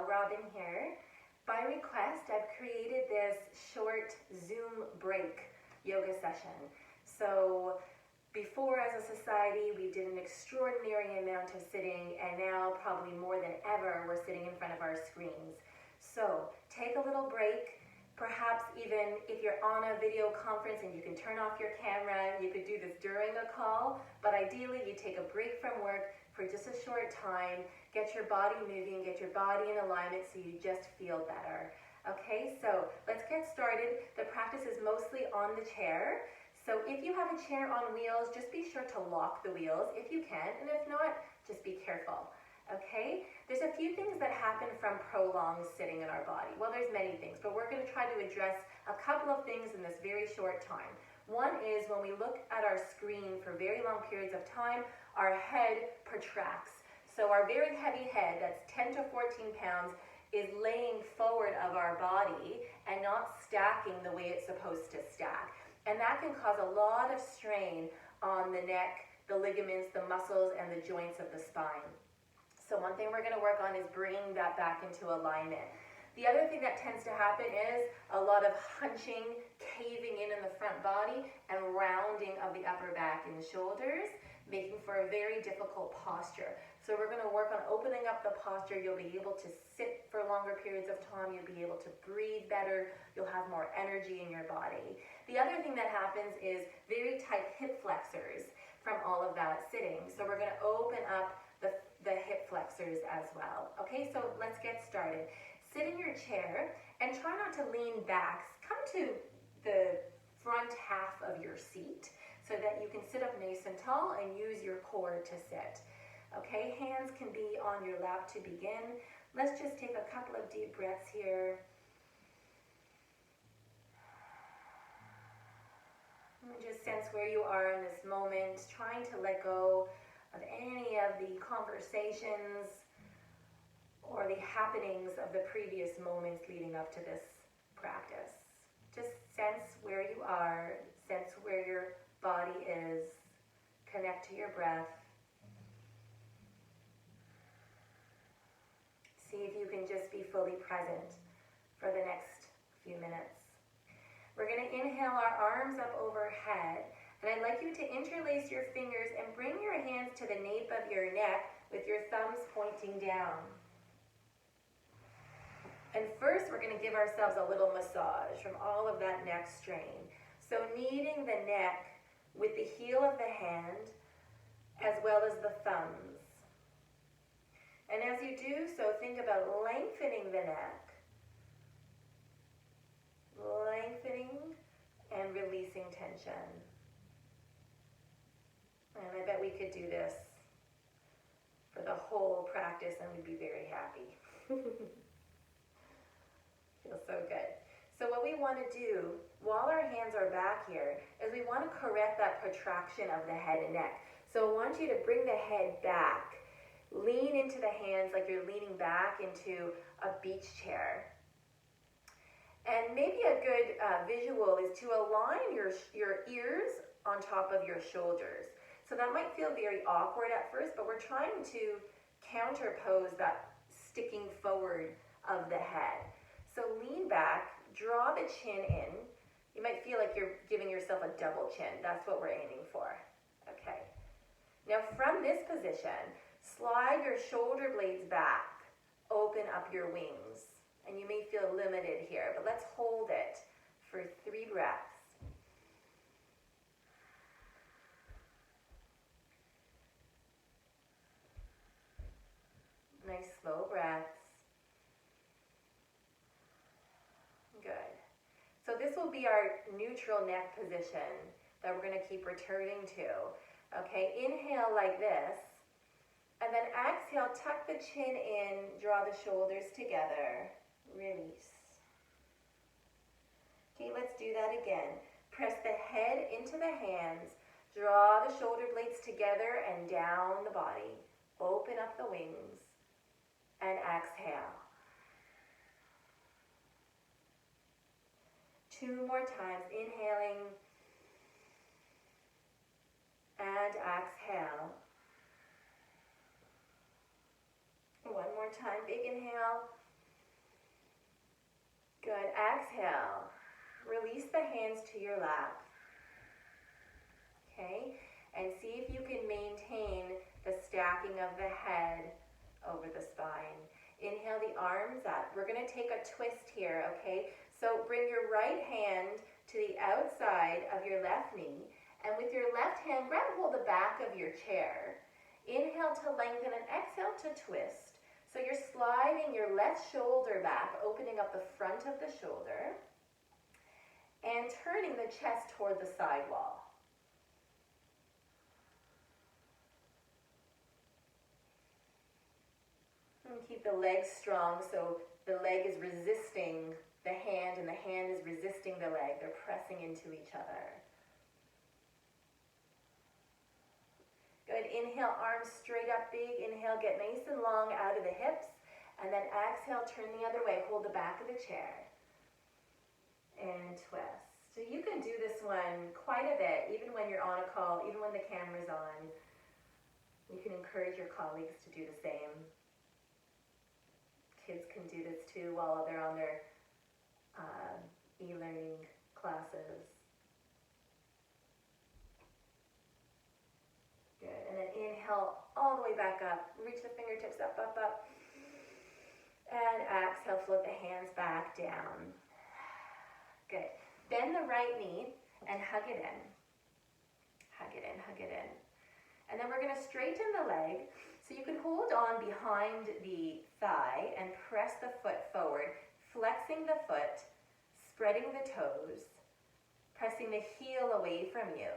Robin here. By request, I've created this short Zoom break yoga session. So before, as a society, we did an extraordinary amount of sitting, and now probably more than ever, we're sitting in front of our screens. So take a little break. Perhaps even if you're on a video conference and you can turn off your camera, you could do this during a call, but ideally you take a break from work for just a short time, get your body moving, get your body in alignment so you just feel better. Okay, so let's get started. The practice is mostly on the chair. So if you have a chair on wheels, just be sure to lock the wheels if you can, and if not, just be careful. Okay, there's a few things that happen from prolonged sitting in our body. Well, there's many things, but we're going to try to address a couple of things in this very short time. One is when we look at our screen for very long periods of time, our head protracts. So our very heavy head, that's 10 to 14 pounds, is laying forward of our body and not stacking the way it's supposed to stack. And that can cause a lot of strain on the neck, the ligaments, the muscles, and the joints of the spine. So one thing we're going to work on is bringing that back into alignment. The other thing that tends to happen is a lot of hunching, caving in the front body, and rounding of the upper back and shoulders, making for a very difficult posture. So we're going to work on opening up the posture. You'll be able to sit for longer periods of time. You'll be able to breathe better. You'll have more energy in your body. The other thing that happens is very tight hip flexors from all of that sitting. So we're going to open up the hip flexors as well. Okay, so let's get started. Sit in your chair and try not to lean back. Come to the front half of your seat so that you can sit up nice and tall and use your core to sit. Okay, hands can be on your lap to begin. Let's just take a couple of deep breaths here. And just sense where you are in this moment, trying to let go of any of the conversations or the happenings of the previous moments leading up to this practice. Just sense where you are, sense where your body is, connect to your breath. See if you can just be fully present for the next few minutes. We're going to inhale our arms up overhead, and I'd like you to interlace your fingers and bring your hands to the nape of your neck with your thumbs pointing down. And first, we're going to give ourselves a little massage from all of that neck strain. So kneading the neck with the heel of the hand as well as the thumbs. And as you do so, think about lengthening the neck. Lengthening and releasing tension. And I bet we could do this for the whole practice and we'd be very happy. Feels so good. So what we want to do while our hands are back here is we want to correct that protraction of the head and neck. So I want you to bring the head back. Lean into the hands like you're leaning back into a beach chair. And maybe a good visual is to align your ears on top of your shoulders. So that might feel very awkward at first, but we're trying to counterpose that sticking forward of the head. So lean back, draw the chin in. You might feel like you're giving yourself a double chin. That's what we're aiming for. Okay. Now from this position, slide your shoulder blades back. Open up your wings. And you may feel limited here, but let's hold it for 3 breaths. Nice slow breaths. Good. So this will be our neutral neck position that we're going to keep returning to. Okay, inhale like this. And then exhale, tuck the chin in, draw the shoulders together. Release. Okay, let's do that again. Press the head into the hands, draw the shoulder blades together and down the body. Open up the wings and exhale. 2 more times, inhaling and exhale. 1 more time, big inhale Good. Exhale. Release the hands to your lap. Okay? And see if you can maintain the stacking of the head over the spine. Inhale the arms up. We're going to take a twist here, okay? So bring your right hand to the outside of your left knee, and with your left hand, grab hold the back of your chair. Inhale to lengthen and exhale to twist. So you're sliding your left shoulder back, opening up the front of the shoulder, and turning the chest toward the side wall. And keep the legs strong so the leg is resisting the hand and the hand is resisting the leg. They're pressing into each other. Good. Inhale, arms straight up big. Inhale, get nice and long out of the hips. And then exhale, turn the other way. Hold the back of the chair. And twist. So you can do this one quite a bit, even when you're on a call, even when the camera's on. You can encourage your colleagues to do the same. Kids can do this too while they're on their e-learning classes. Good. And then inhale all the way back up. Reach the fingertips up, up, up. And exhale, float the hands back down. Good. Bend the right knee and hug it in. Hug it in, hug it in. And then we're going to straighten the leg. So you can hold on behind the thigh and press the foot forward, flexing the foot, spreading the toes, pressing the heel away from you.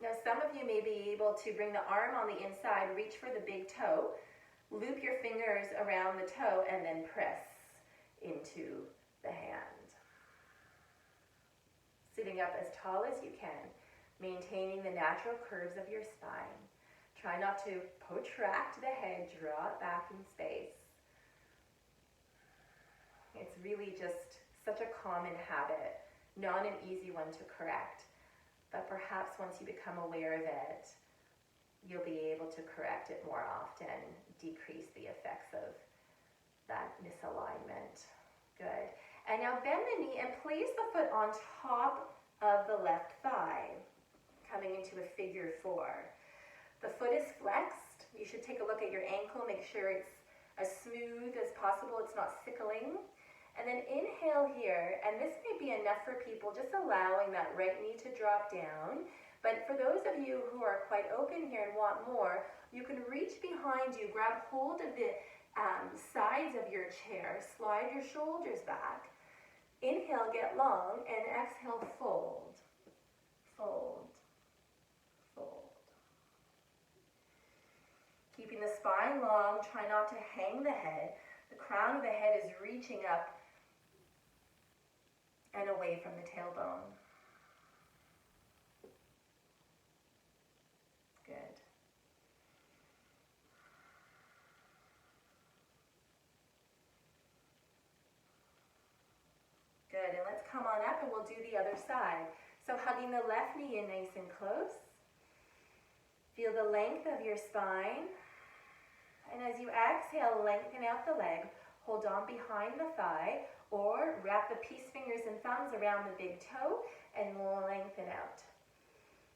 Now some of you may be able to bring the arm on the inside, reach for the big toe, loop your fingers around the toe, and then press into the hand. Sitting up as tall as you can, maintaining the natural curves of your spine. Try not to protract the head, draw it back in space. It's really just such a common habit, not an easy one to correct. But perhaps once you become aware of it, you'll be able to correct it more often, decrease the effects of that misalignment. Good. And now bend the knee and place the foot on top of the left thigh, coming into a figure 4. The foot is flexed. You should take a look at your ankle, make sure it's as smooth as possible, it's not sickling. And then inhale here, and this may be enough for people, just allowing that right knee to drop down. But for those of you who are quite open here and want more, you can reach behind you, grab hold of the sides of your chair, slide your shoulders back. Inhale, get long, and exhale, fold, fold, fold. Keeping the spine long, try not to hang the head. The crown of the head is reaching up and away from the tailbone. Good. Good, and let's come on up and we'll do the other side. So hugging the left knee in nice and close. Feel the length of your spine. And as you exhale, lengthen out the leg. Hold on behind the thigh, or wrap the peace fingers and thumbs around the big toe and lengthen out.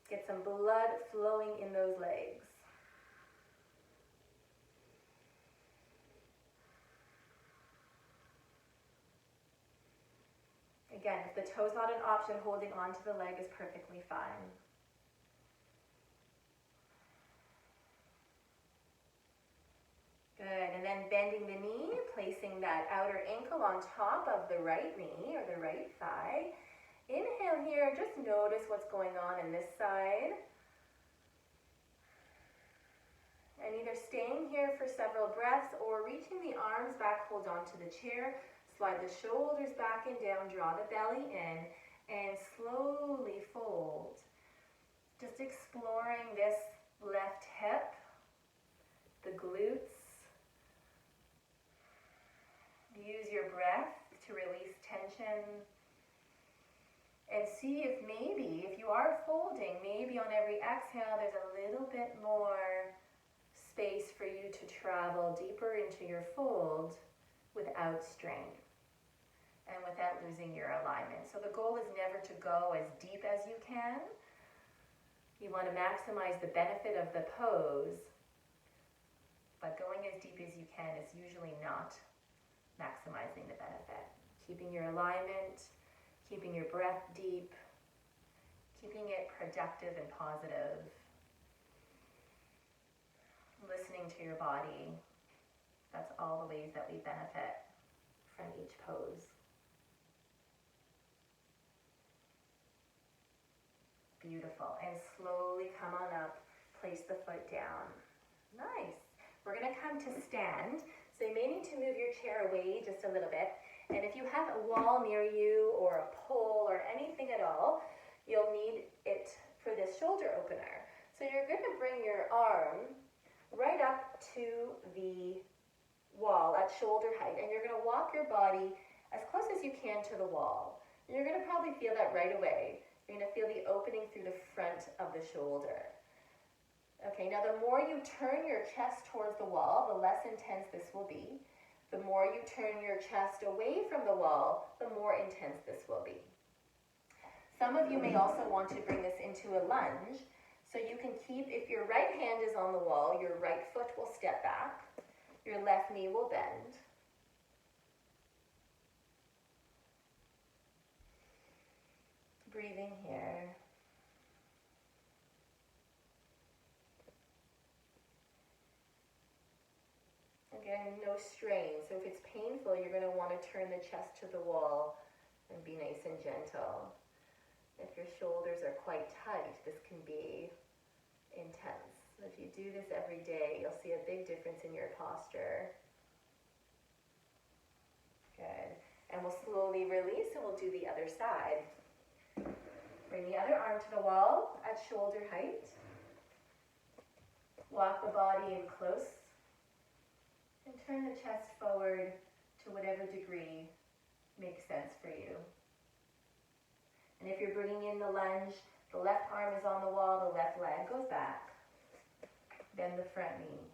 Get some blood flowing in those legs. Again, if the toe's not an option, holding on to the leg is perfectly fine. Good, and then bending the knee, placing that outer ankle on top of the right knee or the right thigh. Inhale here, just notice what's going on in this side. And either staying here for several breaths or reaching the arms back, hold on to the chair, slide the shoulders back and down, draw the belly in, and slowly fold. Just exploring this left hip, the glutes. Use your breath to release tension. And see if maybe, if you are folding, maybe on every exhale there's a little bit more space for you to travel deeper into your fold without strain and without losing your alignment. So the goal is never to go as deep as you can. You want to maximize the benefit of the pose, but going as deep as you can is usually not maximizing the benefit. Keeping your alignment, keeping your breath deep, keeping it productive and positive, listening to your body. That's all the ways that we benefit from each pose. Beautiful. And slowly come on up, place the foot down. Nice. We're going to come to stand. So you may need to move your chair away just a little bit. And if you have a wall near you or a pole or anything at all, you'll need it for this shoulder opener. So you're going to bring your arm right up to the wall at shoulder height, and you're going to walk your body as close as you can to the wall. And you're going to probably feel that right away. You're going to feel the opening through the front of the shoulder. Okay, now the more you turn your chest towards the wall, the less intense this will be. The more you turn your chest away from the wall, the more intense this will be. Some of you may also want to bring this into a lunge, so you can keep, if your right hand is on the wall, your right foot will step back, your left knee will bend. Breathing here. Again, no strain. So if it's painful, you're going to want to turn the chest to the wall and be nice and gentle. If your shoulders are quite tight, this can be intense. So if you do this every day, you'll see a big difference in your posture. Good. And we'll slowly release and we'll do the other side. Bring the other arm to the wall at shoulder height. Walk the body in close. And turn the chest forward to whatever degree makes sense for you. And if you're bringing in the lunge, the left arm is on the wall, the left leg goes back. Bend the front knee.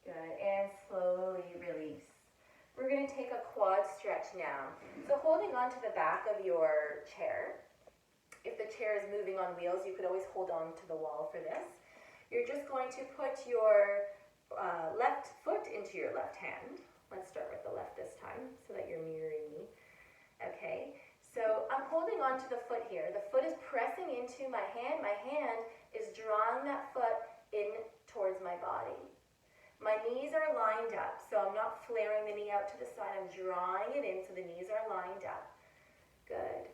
Good, and slowly release. We're going to take a quad stretch now. So holding on to the back of your chair. If the chair is moving on wheels, you could always hold on to the wall for this. You're just going to put your left foot into your left hand. Let's start with the left this time so that you're mirroring me. Okay, so I'm holding on to the foot here. The foot is pressing into my hand. My hand is drawing that foot in towards my body. My knees are lined up, so I'm not flaring the knee out to the side. I'm drawing it in so the knees are lined up. Good.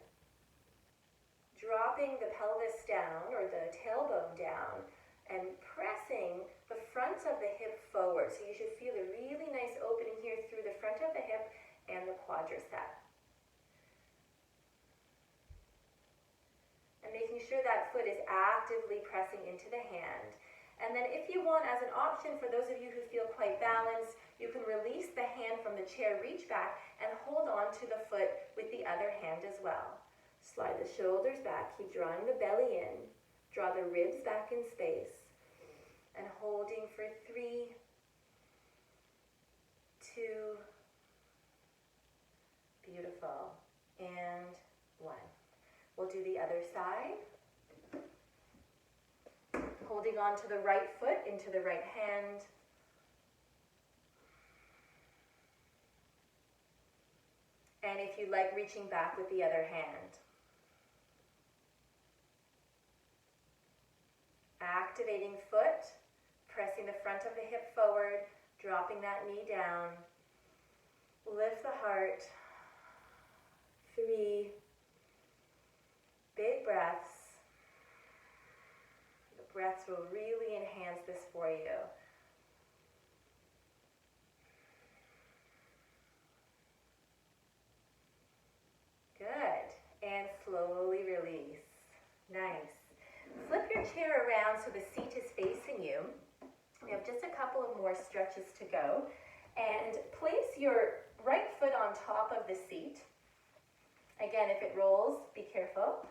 Dropping the pelvis down or the tailbone down and pressing the front of the hip forward. So you should feel a really nice opening here through the front of the hip and the quadricep. And making sure that foot is actively pressing into the hand. And then if you want, as an option for those of you who feel quite balanced, you can release the hand from the chair, reach back, and hold on to the foot with the other hand as well. Slide the shoulders back, keep drawing the belly in, draw the ribs back in space, and holding for 3, 2, beautiful, and 1. We'll do the other side. Holding on to the right foot into the right hand. And if you like, reaching back with the other hand. Activating foot, pressing the front of the hip forward, dropping that knee down. Lift the heart. 3 big breaths. Breaths will really enhance this for you. Good. And slowly release. Nice. Flip your chair around so the seat is facing you. We have have just a couple of more stretches to go. And place your right foot on top of the seat. Again, if it rolls, be careful.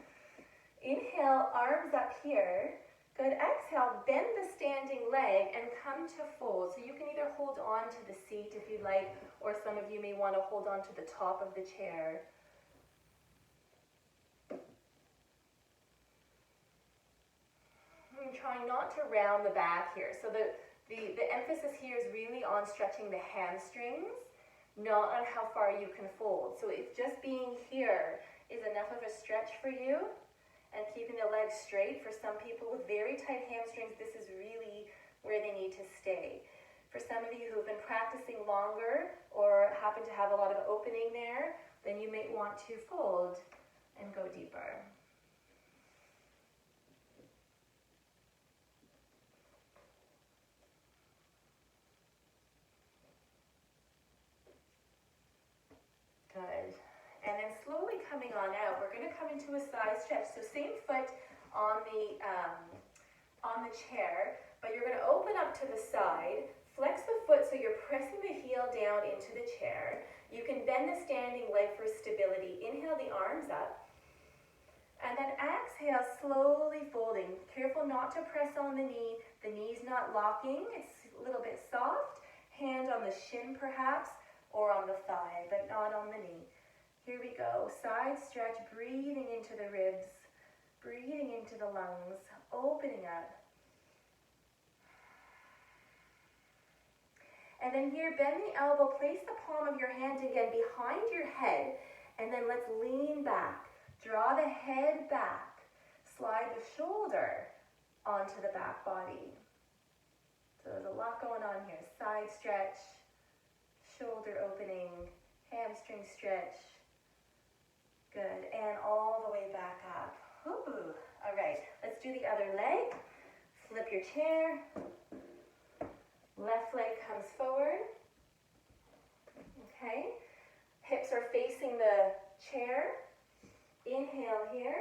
Inhale, arms up here. Good. Exhale, bend the standing leg and come to fold. So you can either hold on to the seat if you'd like, or some of you may want to hold on to the top of the chair. I'm trying not to round the back here. So the emphasis here is really on stretching the hamstrings, not on how far you can fold. So if just being here is enough of a stretch for you, and keeping the legs straight, for some people with very tight hamstrings, this is really where they need to stay. For some of you who have been practicing longer or happen to have a lot of opening there, then you may want to fold and go deeper. Good. And then slowly coming on out, we're going to come into a side stretch. So same foot on the chair, but you're going to open up to the side, flex the foot so you're pressing the heel down into the chair. You can bend the standing leg for stability. Inhale the arms up. And then exhale, slowly folding. Careful not to press on the knee. The knee's not locking. It's a little bit soft. Hand on the shin perhaps, or on the thigh, but not on the knee. Here we go. Side stretch, breathing into the ribs, breathing into the lungs, opening up. And then here, bend the elbow, place the palm of your hand again behind your head, and then let's lean back. Draw the head back. Slide the shoulder onto the back body. So there's a lot going on here. Side stretch, shoulder opening, hamstring stretch. Good, and all the way back up. Ooh. All right, let's do the other leg. Flip your chair. Left leg comes forward. Okay, hips are facing the chair. Inhale here.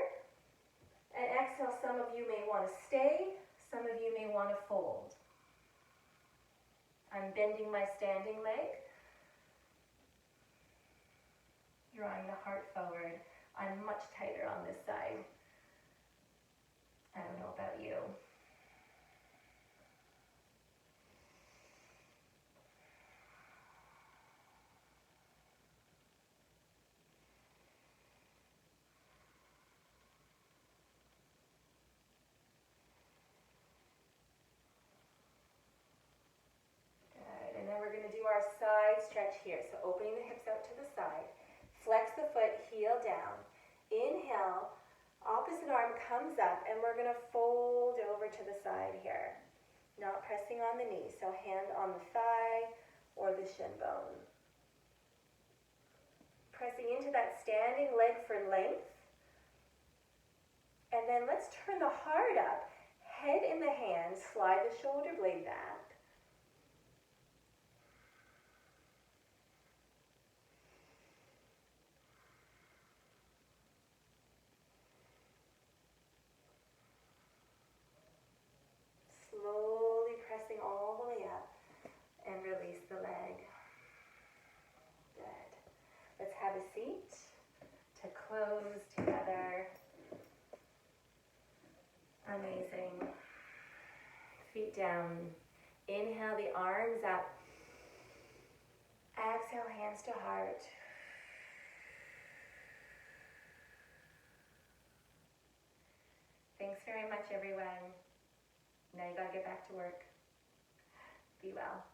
And exhale, some of you may want to stay. Some of you may want to fold. I'm bending my standing leg. Drawing the heart forward. I'm much tighter on this side. I don't know about you. Good, and then we're going to do our side stretch here. So opening the hips out to the side. Flex the foot, heel down. Inhale, opposite arm comes up, and we're going to fold over to the side here. Not pressing on the knee, so hand on the thigh or the shin bone. Pressing into that standing leg for length. And then let's turn the heart up. Head in the hands, slide the shoulder blade back. Slowly pressing all the way up and release the leg. Good. Let's have a seat to close together. Amazing. Feet down. Inhale the arms up. Exhale, hands to heart. Thanks very much, everyone. Now you gotta get back to work. Be well.